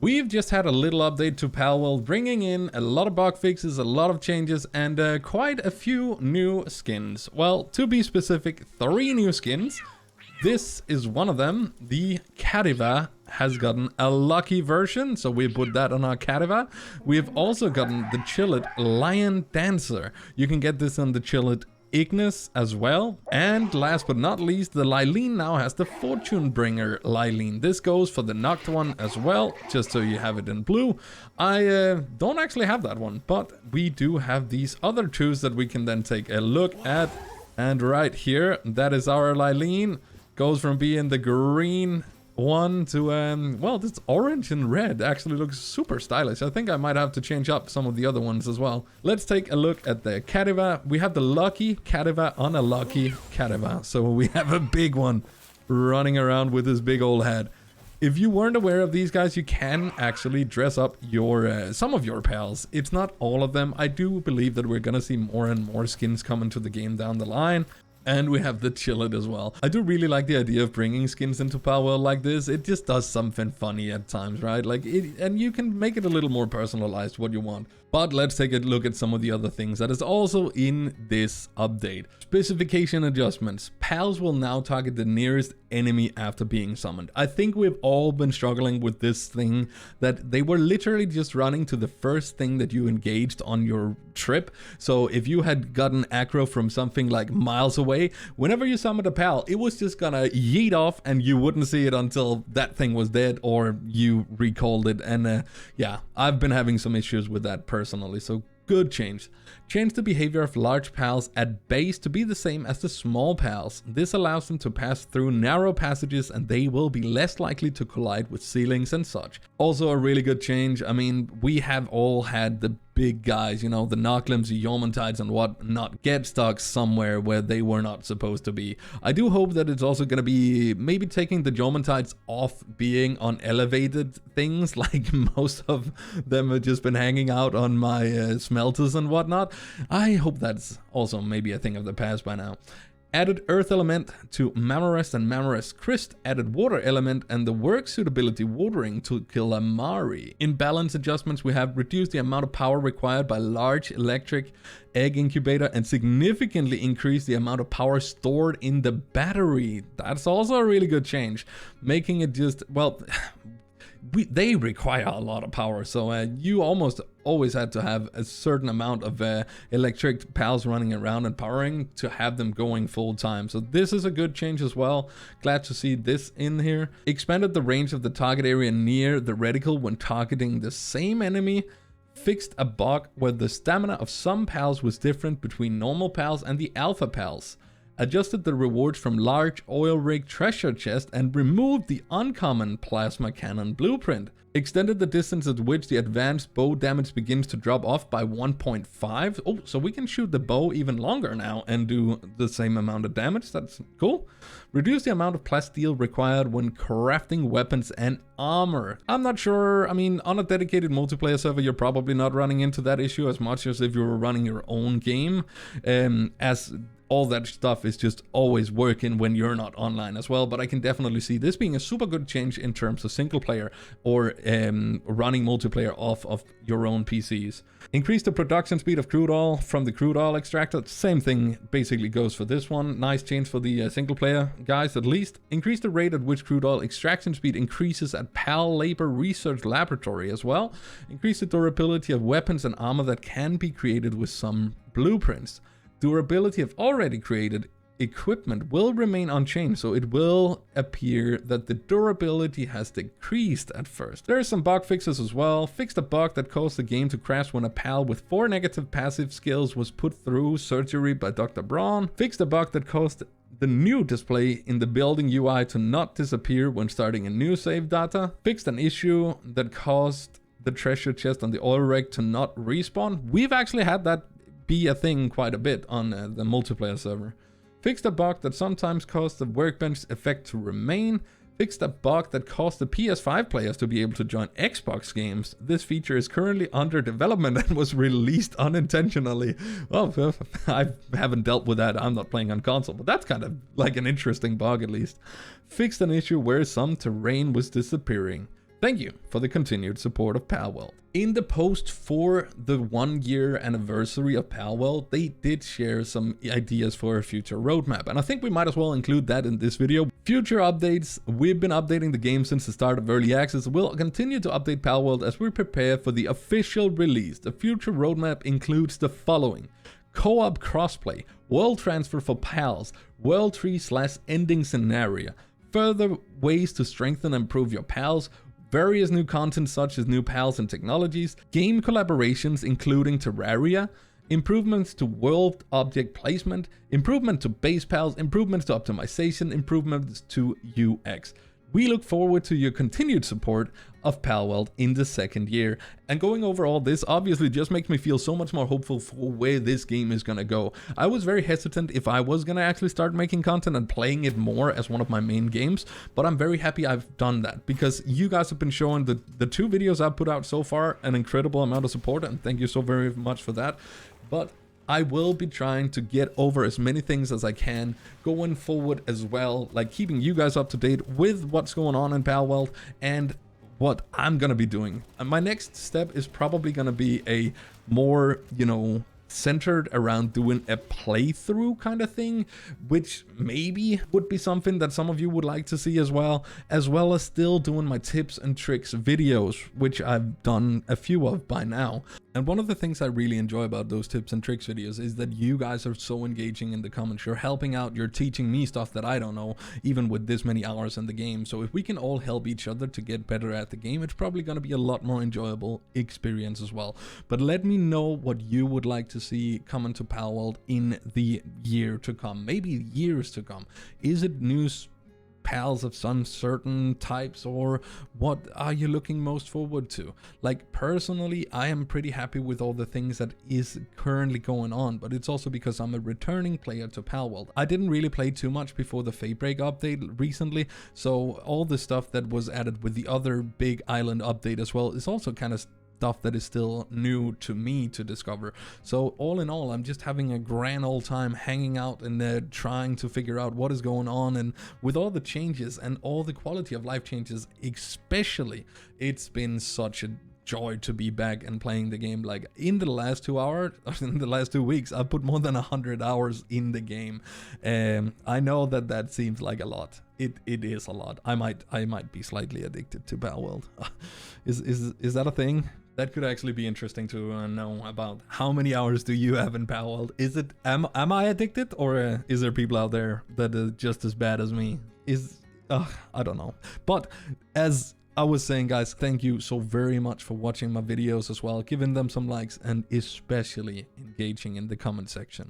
We've just had a little update to Palworld, bringing in a lot of bug fixes, a lot of changes, and quite a few new skins. Well, to be specific, 3 new skins. This is one of them. The Cativa has gotten a lucky version, so we put that on our Cativa. We have also gotten the Chillet Lion Dancer. You can get this on the Chillet Ignis as well. And last but not least, the Lylene now has the Fortune Bringer Lylene. This goes for the Noct one as well, just so you have it in blue. I don't actually have that one, but we do have these other 2s that we can then take a look at. And right here, that is our Lylene. Goes from being the green one to, well, this orange and red actually looks super stylish. I think I might have to change up some of the other ones as well. Let's take a look at the Cativa. We have the lucky Cativa on a lucky Cativa. So we have a big one running around with his big old head. If you weren't aware of these guys, you can actually dress up your some of your pals. It's not all of them. I do believe that we're gonna see more and more skins come into the game down the line. And we have the Chillet as well. I do really like the idea of bringing skins into Palworld like this. It just does something funny at times, right? Like and you can make it a little more personalized what you want. But let's take a look at some of the other things that is also in this update. Specification adjustments. Pals will now target the nearest enemy after being summoned. I think we've all been struggling with this thing, that they were literally just running to the first thing that you engaged on your trip. So if you had gotten aggro from something like miles away, whenever you summoned a pal, it was just gonna yeet off and you wouldn't see it until that thing was dead or you recalled it. And yeah, I've been having some issues with that personally, so good change. Change the behavior of large pals at base to be the same as the small pals. This allows them to pass through narrow passages and they will be less likely to collide with ceilings and such. Also a really good change. I mean, we have all had the big guys, you know, the Knocklims, the Yomantides and whatnot, get stuck somewhere where they were not supposed to be. I do hope that it's also going to be maybe taking the Yomantides off being on elevated things, like most of them have just been hanging out on my smelters and whatnot. I hope that's also maybe a thing of the past by now. Added Earth Element to Mammorest and Mammorest Crest, added Water Element and the Work Suitability Watering to Killamari. In balance adjustments, we have reduced the amount of power required by large electric egg incubator and significantly increased the amount of power stored in the battery. That's also a really good change, making it just, well, they require a lot of power, so you almost always had to have a certain amount of electric pals running around and powering to have them going full time. So this is a good change as well. Glad to see this in here. Expanded the range of the target area near the reticle when targeting the same enemy. Fixed a bug where the stamina of some pals was different between normal pals and the alpha pals. Adjusted the rewards from large oil rig treasure chest and removed the uncommon plasma cannon blueprint. Extended the distance at which the advanced bow damage begins to drop off by 1.5. Oh, so we can shoot the bow even longer now and do the same amount of damage. That's cool. Reduce the amount of plasteel required when crafting weapons and armor. I'm not sure. I mean, on a dedicated multiplayer server, you're probably not running into that issue as much as if you were running your own game, as all that stuff is just always working when you're not online as well. But I can definitely see this being a super good change in terms of single player or running multiplayer off of your own PCs. Increase the production speed of crude oil from the crude oil extractor. Same thing basically goes for this one. Nice change for the single player guys at least. Increase the rate at which crude oil extraction speed increases at PAL Labor Research Laboratory as well. Increase the durability of weapons and armor that can be created with some blueprints. Durability of already created equipment will remain unchanged, so it will appear that the durability has decreased at first. There are some bug fixes as well. Fixed a bug that caused the game to crash when a pal with 4 negative passive skills was put through surgery by Dr. Braun. Fixed a bug that caused the new display in the building UI to not disappear when starting a new save data. Fixed an issue that caused the treasure chest on the oil rig to not respawn. We've actually had that be a thing quite a bit on the multiplayer server. Fixed a bug that sometimes caused the workbench effect to remain. Fixed a bug that caused the PS5 players to be able to join Xbox games. This feature is currently under development and was released unintentionally. Well, I haven't dealt with that. I'm not playing on console, but that's kind of like an interesting bug at least. Fixed an issue where some terrain was disappearing. Thank you for the continued support of Palworld. In the post for the 1-year anniversary of Palworld, they did share some ideas for a future roadmap, and I think we might as well include that in this video. Future updates: we've been updating the game since the start of early access. We'll continue to update Palworld as we prepare for the official release. The future roadmap includes the following: co-op crossplay, world transfer for pals, world tree/ending scenario, further ways to strengthen and improve your pals, various new content such as new pals and technologies, game collaborations including Terraria, improvements to world object placement, improvement to base pals, improvements to optimization, improvements to UX. We look forward to your continued support of Palworld in the 2nd year. And going over all this obviously just makes me feel so much more hopeful for where this game is gonna go. I was very hesitant if I was gonna actually start making content and playing it more as one of my main games, but I'm very happy I've done that, because you guys have been showing the 2 videos I've put out so far an incredible amount of support, and thank you so very much for that. But I will be trying to get over as many things as I can going forward as well, like keeping you guys up to date with what's going on in Palworld and what I'm gonna be doing. And my next step is probably gonna be a more, centered around doing a playthrough kind of thing, which maybe would be something that some of you would like to see as well as still doing my tips and tricks videos, which I've done a few of by now. And one of the things I really enjoy about those tips and tricks videos is that you guys are so engaging in the comments. You're helping out, you're teaching me stuff that I don't know, even with this many hours in the game. So if we can all help each other to get better at the game, it's probably going to be a lot more enjoyable experience as well. But let me know what you would like to see coming to Palworld in the year to come, maybe years to come. Is it news pals of some certain types, or what are you looking most forward to? Like, personally, I am pretty happy with all the things that is currently going on, but it's also because I'm a returning player to Palworld. I didn't really play too much before the Fatebreak update recently, so all the stuff that was added with the other big island update as well is also kind of stuff that is still new to me to discover. So all in all, I'm just having a grand old time hanging out and trying to figure out what is going on. And with all the changes and all the quality of life changes especially, it's been such a joy to be back and playing the game. Like, in the last 2 hours, in the last 2 weeks, I put more than 100 hours in the game. I know that seems like a lot. It is a lot. I might be slightly addicted to Palworld. Is that a thing? That could actually be interesting to know about. How many hours do you have in Palworld? Is it, am I addicted, or is there people out there that are just as bad as me? I don't know. But as I was saying, guys, thank you so very much for watching my videos as well, giving them some likes, and especially engaging in the comment section.